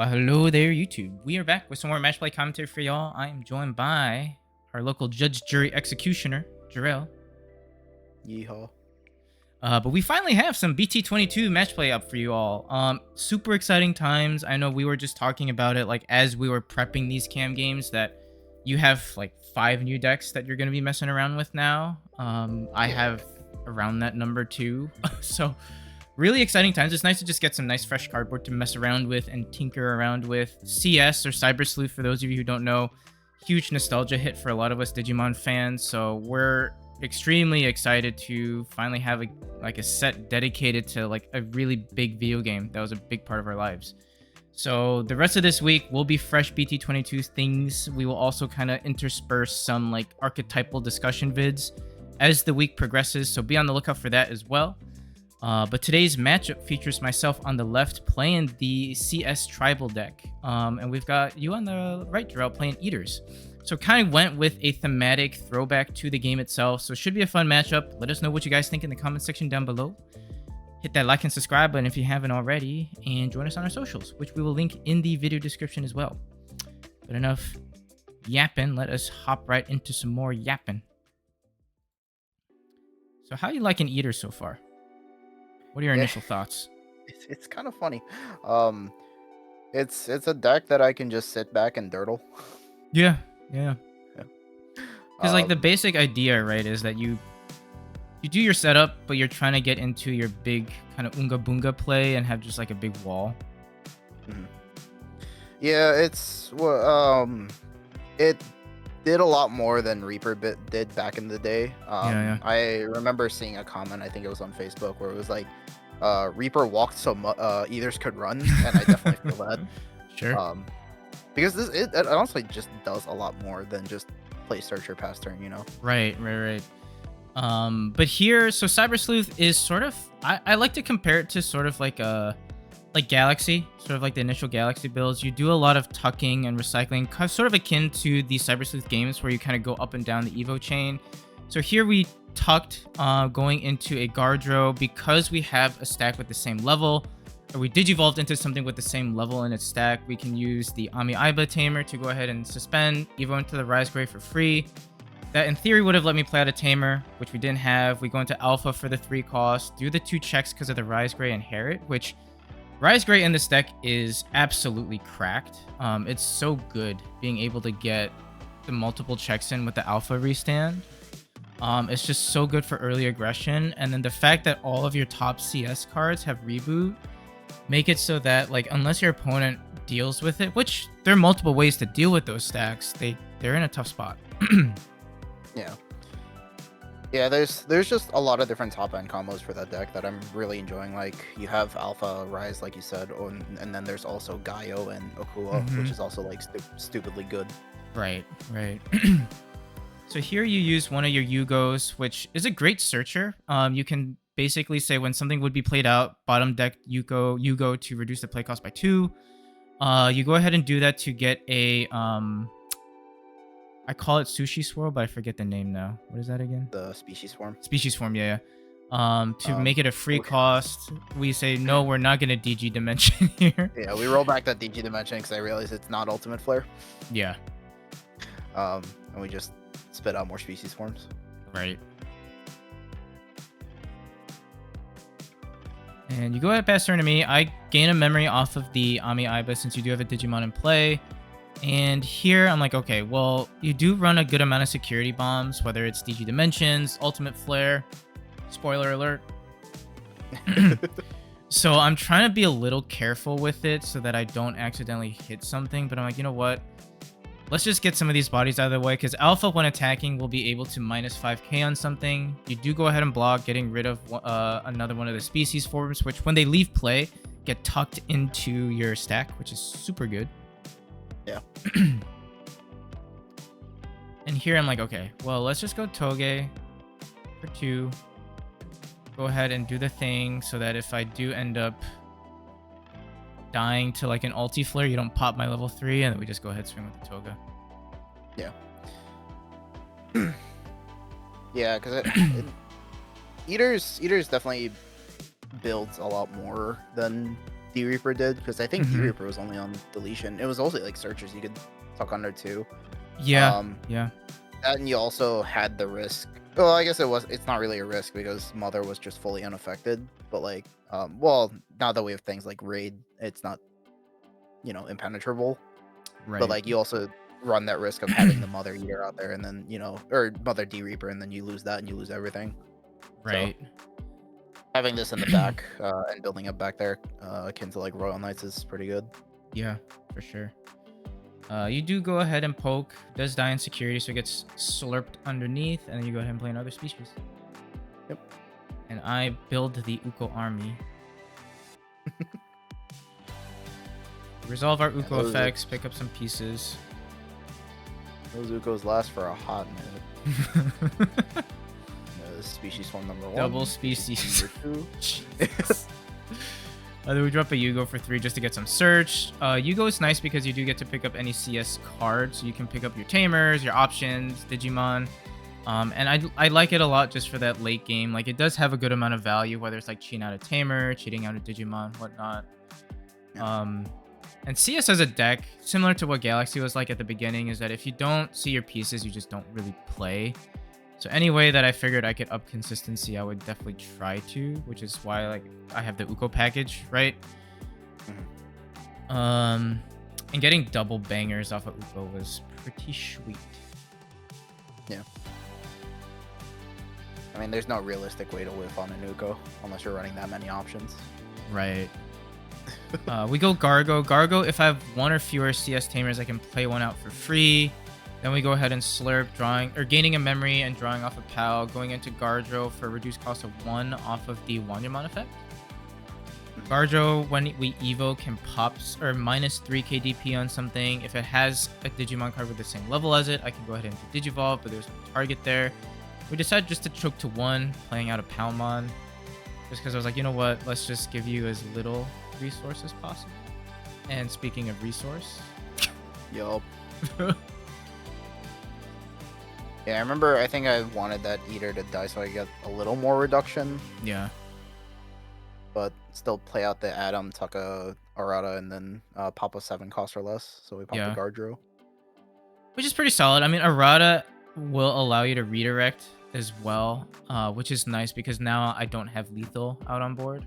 Well, hello there, YouTube. We are back with some more match play commentary for y'all. I am joined by our local judge, jury, executioner, Jorel. Yeehaw. But we finally have some BT-22 match play up for you all. Super exciting times. I know we were just talking about it, like, as we were prepping these cam games, that you have, like, 5 new decks that you're going to be messing around with now. I have around that number too. So really exciting times. It's nice to just get some nice fresh cardboard to mess around with and tinker around with. CS, or Cyber Sleuth, for those of you who don't know, huge nostalgia hit for a lot of us Digimon fans. So we're extremely excited to finally have a set dedicated to like a really big video game that was a big part of our lives. So the rest of this week will be fresh BT-22 things. We will also kind of intersperse some like archetypal discussion vids as the week progresses, so be on the lookout for that as well. But today's matchup features myself on the left playing the CS Tribal deck, and we've got you on the right, Jorel, playing Eaters. So kind of went with a thematic throwback to the game itself, so it should be a fun matchup. Let us know what you guys think in the comment section down below. Hit that like and subscribe button if you haven't already, and join us on our socials, which we will link in the video description as well. But enough yapping, let us hop right into some more yapping. So how you liking Eater so far? What are your initial thoughts? It's kind of funny. It's a deck that I can just sit back and dirtle. Yeah. Yeah. Because like the basic idea, right, is that you do your setup, but you're trying to get into your big kind of Unga Bunga play and have just like a big wall. Yeah, it's it did a lot more than Reaper did back in the day. Yeah. I remember seeing a comment, I think it was on Facebook, where it was like, Reaper walked so much, Ethers could run, and I definitely feel that. Sure. Because it honestly just does a lot more than just play Searcher past turn, you know? Right. But here, so Cyber Sleuth is sort of, I like to compare it to sort of like Galaxy, sort of like the initial Galaxy builds. You do a lot of tucking and recycling, sort of akin to the Cyber Sleuth games where you kind of go up and down the Evo chain. So here we tucked going into a Guardro because we have a stack with the same level, or we digivolved into something with the same level in its stack. We can use the Ami-Aiba Tamer to go ahead and suspend, Evo into the Rise Gray for free. That in theory would have let me play out a Tamer, which we didn't have. We go into Alpha for the 3 cost, do the 2 checks because of the Rise Gray and Inherit, which Rise Gray in this deck is absolutely cracked. It's so good being able to get the multiple checks in with the Alpha restand. It's just so good for early aggression. And then the fact that all of your top CS cards have reboot make it so that, like, unless your opponent deals with it, which there are multiple ways to deal with those stacks, they're in a tough spot. Yeah, there's just a lot of different top end combos for that deck that I'm really enjoying. Like, you have Alpha Rise, like you said, and then there's also Gaio and Okua, which is also like stupidly good. Right. So here you use one of your Yugos, which is a great searcher. You can basically say when something would be played out, bottom deck Yugo to reduce the play cost by 2. You go ahead and do that to get a I call it Sushi Swirl, but I forget the name now. What is that again? The Species Form. Species Form, yeah. To make it a free cost, we say, no, we're not going to DG Dimension here. Yeah, we roll back that DG Dimension because I realize it's not Ultimate Flare. Yeah. And we just spit out more Species Forms. Right. And you go ahead past turn to me. I gain a memory off of the Ami-Aiba since you do have a Digimon in play. And here I'm like, okay, well, you do run a good amount of security bombs, whether it's DG Dimensions, Ultimate Flare, spoiler alert. So I'm trying to be a little careful with it so that I don't accidentally hit something. But I'm like, you know what? Let's just get some of these bodies out of the way, because Alpha, when attacking, will be able to minus 5k on something. You do go ahead and block, getting rid of another one of the species forms, which when they leave play, get tucked into your stack, which is super good. Yeah. And here I'm like, okay, well, let's just go Toge for 2. Go ahead and do the thing so that if I do end up dying to like an ulti flare, you don't pop my level 3, and then we just go ahead swing with the Toga. Yeah. Yeah, because Eaters definitely builds a lot more than D-Reaper did, because I think Mhm. D-Reaper was only on deletion. It was also like searches you could tuck under too. Yeah. Yeah. And you also had the risk. Well, I guess it's not really a risk because Mother was just fully unaffected. But like, well, now that we have things like Raid, it's not, impenetrable. But Right. like, you also run that risk of having the Mother Eater out there, and then or Mother D-Reaper, and then you lose that and you lose everything. Right. So having this in the back and building up back there, akin to like Royal Knights, is pretty good. Yeah, for sure. You do go ahead and poke. Does die in security, so it gets slurped underneath, and then you go ahead and play another species. Yep. And I build the Uko army. Resolve our Uko effects, pick up some pieces. Those Ukos last for a hot minute. Species form number 1. Double species. Number 2. Then we drop a Yugo for 3 just to get some search. Yugo is nice because you do get to pick up any CS cards. So you can pick up your Tamers, your options, Digimon. And I like it a lot just for that late game. Like, it does have a good amount of value, whether it's like cheating out a Tamer, cheating out a Digimon, whatnot. Yeah. And CS as a deck, similar to what Galaxy was like at the beginning, is that if you don't see your pieces, you just don't really play. So any way that I figured I could up consistency, I would definitely try to, which is why like I have the Uko package, right? And getting double bangers off of Uko was pretty sweet. Yeah. I mean, there's no realistic way to whiff on an Uko unless you're running that many options. Right. We go Gargo. Gargo, if I have 1 or fewer CS Tamers, I can play 1 out for free. Then we go ahead and slurp, gaining a memory and drawing off a PAL, going into Gardro for a reduced cost of 1 off of the Wandamon effect. Gardro, when we Evo, can pop or minus 3k DP on something. If it has a Digimon card with the same level as it, I can go ahead and Digivolve, but there's no target there. We decided just to choke to 1, playing out a Palmon. Just because I was like, you know what, let's just give you as little resource as possible. And speaking of resource... Yup. Yeah, I remember, I think I wanted that Eater to die so I get a little more reduction. Yeah. But still play out the Adam, tuck a Arata, and then pop a 7 cost or less. So we pop the Gardro. Which is pretty solid. I mean, Arata will allow you to redirect as well, which is nice because now I don't have lethal out on board.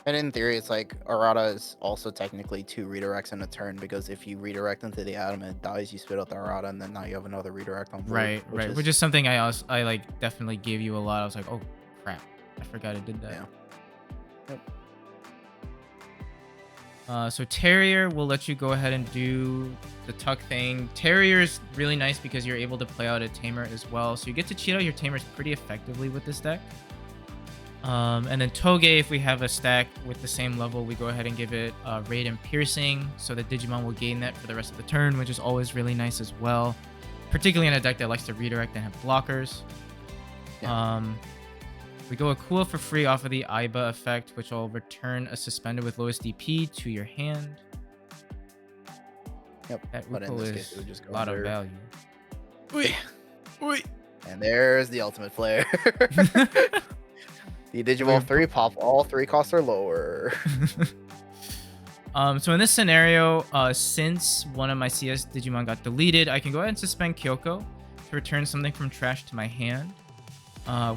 And in theory, it's like Arata is also technically 2 redirects in a turn, because if you redirect into the Atom and it dies, you spit out the Arata, and then now you have another redirect on board. Which is something I like definitely gave you a lot. I was like, oh crap, I forgot I did that. Yeah. Yep. So Terrier will let you go ahead and do the tuck thing. Terrier is really nice because you're able to play out a Tamer as well, so you get to cheat out your Tamers pretty effectively with this deck. And then Toge, if we have a stack with the same level, we go ahead and give it Raid and Piercing, so that Digimon will gain that for the rest of the turn, which is always really nice as well, particularly in a deck that likes to redirect and have blockers. Yeah. We go Akua for free off of the Aiba effect, which will return a Suspended with lowest DP to your hand. Yep. That but in this case, is just a lot of value. And there's the ultimate flare. The Digivolve 3, pop all 3 costs or lower. So in this scenario, since one of my CS Digimon got deleted, I can go ahead and suspend Kyoko to return something from trash to my hand,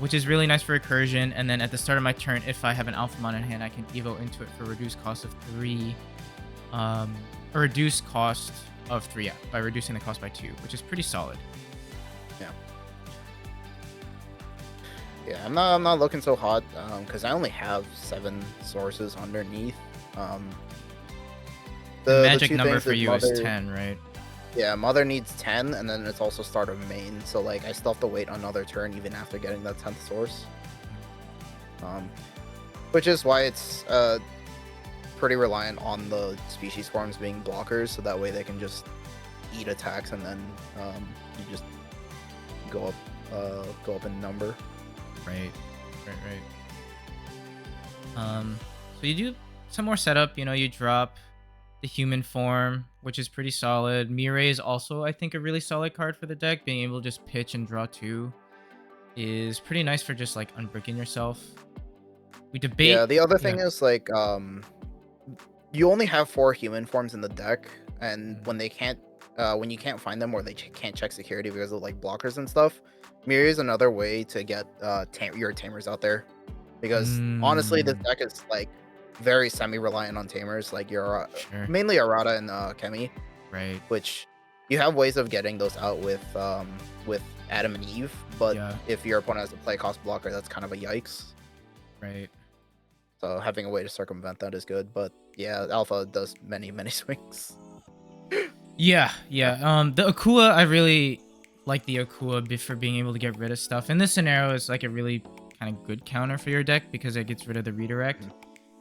which is really nice for recursion. And then at the start of my turn, if I have an Alphamon in hand, I can Evo into it for a reduced cost of 3. A reduced cost of 3, by reducing the cost by 2, which is pretty solid. Yeah, I'm not looking so hot because I only have 7 sources underneath. The magic number for you is 10, right? Yeah, Mother needs 10, and then it's also start of main, so like I still have to wait another turn even after getting that 10th source. Which is why it's pretty reliant on the species forms being blockers, so that way they can just eat attacks and then you just go up in number. Right. So you do some more setup. You drop the human form, which is pretty solid. Mirai is also, I think, a really solid card for the deck. Being able to just pitch and draw 2 is pretty nice for just like unbricking yourself. We debate. Yeah, the other Yeah. thing is like you only have 4 human forms in the deck, and Mhm. when you can't find them or they can't check security because of like blockers and stuff, Mirror is another way to get your tamers out there. Because honestly, this Mm, deck is like very semi-reliant on tamers, like your sure. mainly Arata and Kemi, Right. which you have ways of getting those out with Adam and Eve, but Yeah. if your opponent has a play cost blocker, that's kind of a yikes. Right. So having a way to circumvent that is good, but yeah, Alpha does many swings. Yeah. Yeah. The Akua, I really like the Akua for being able to get rid of stuff. In this scenario, it's like a really kind of good counter for your deck because it gets rid of the redirect.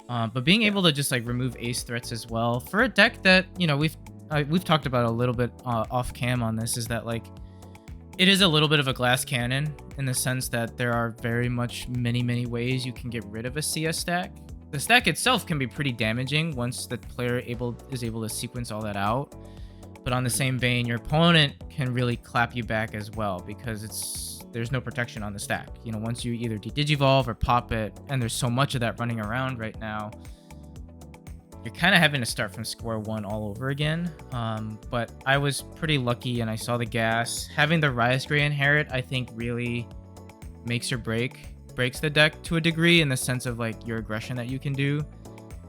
But being Yeah. able to just like remove ace threats as well for a deck that we've talked about a little bit off cam on this is that like it is a little bit of a glass cannon in the sense that there are very much many ways you can get rid of a CS stack. The stack itself can be pretty damaging once the player is able to sequence all that out. But on the same vein, your opponent can really clap you back as well because there's no protection on the stack. You know, once you either de-digivolve or pop it, and there's so much of that running around right now, you're kind of having to start from square one all over again. But I was pretty lucky and I saw the gas. Having the Rise Gray inherit, I think really makes or breaks the deck to a degree in the sense of like your aggression that you can do.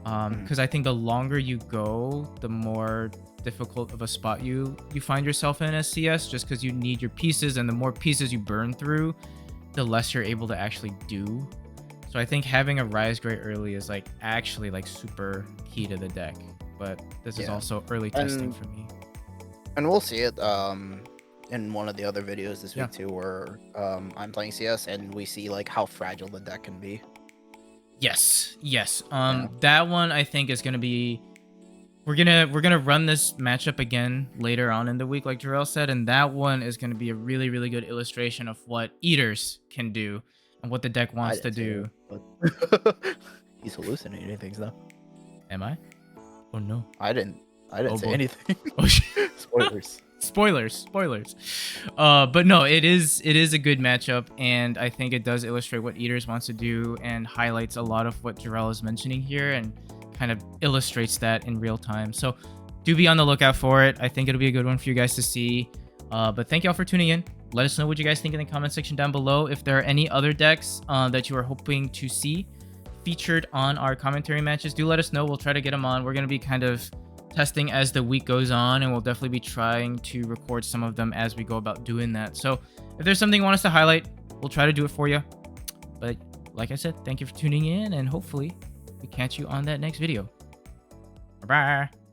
Because I think the longer you go, the more difficult of a spot you find yourself in as CS, just because you need your pieces, and the more pieces you burn through, the less you're able to actually do. So I think having a Rise Gray early is like actually like super key to the deck. But this is Yeah. also early testing And for me. and we'll see it in one of the other videos this Yeah. week too, where I'm playing CS and we see like how fragile the deck can be. Yes. Yeah. That one I think is gonna be. We're gonna run this matchup again later on in the week, like Jorel said, and that one is gonna be a really good illustration of what Eaters can do and what the deck I wants to didn't say do. that, but he's hallucinating things though. Am I? Oh no. I didn't Oh say boy. anything. Oh shit. Spoilers. Spoilers. But no, it is a good matchup, and I think it does illustrate what Eaters wants to do and highlights a lot of what Jorel is mentioning here and kind of illustrates that in real time. So do be on the lookout for it. I think it'll be a good one for you guys to see. But thank y'all for tuning in. Let us know what you guys think in the comment section down below. If there are any other decks that you are hoping to see featured on our commentary matches, do let us know. We'll try to get them on. We're going to be kind of testing as the week goes on, and we'll definitely be trying to record some of them as we go about doing that. So if there's something you want us to highlight, we'll try to do it for you. But like I said, thank you for tuning in, and hopefully we catch you on that next video. Bye-bye.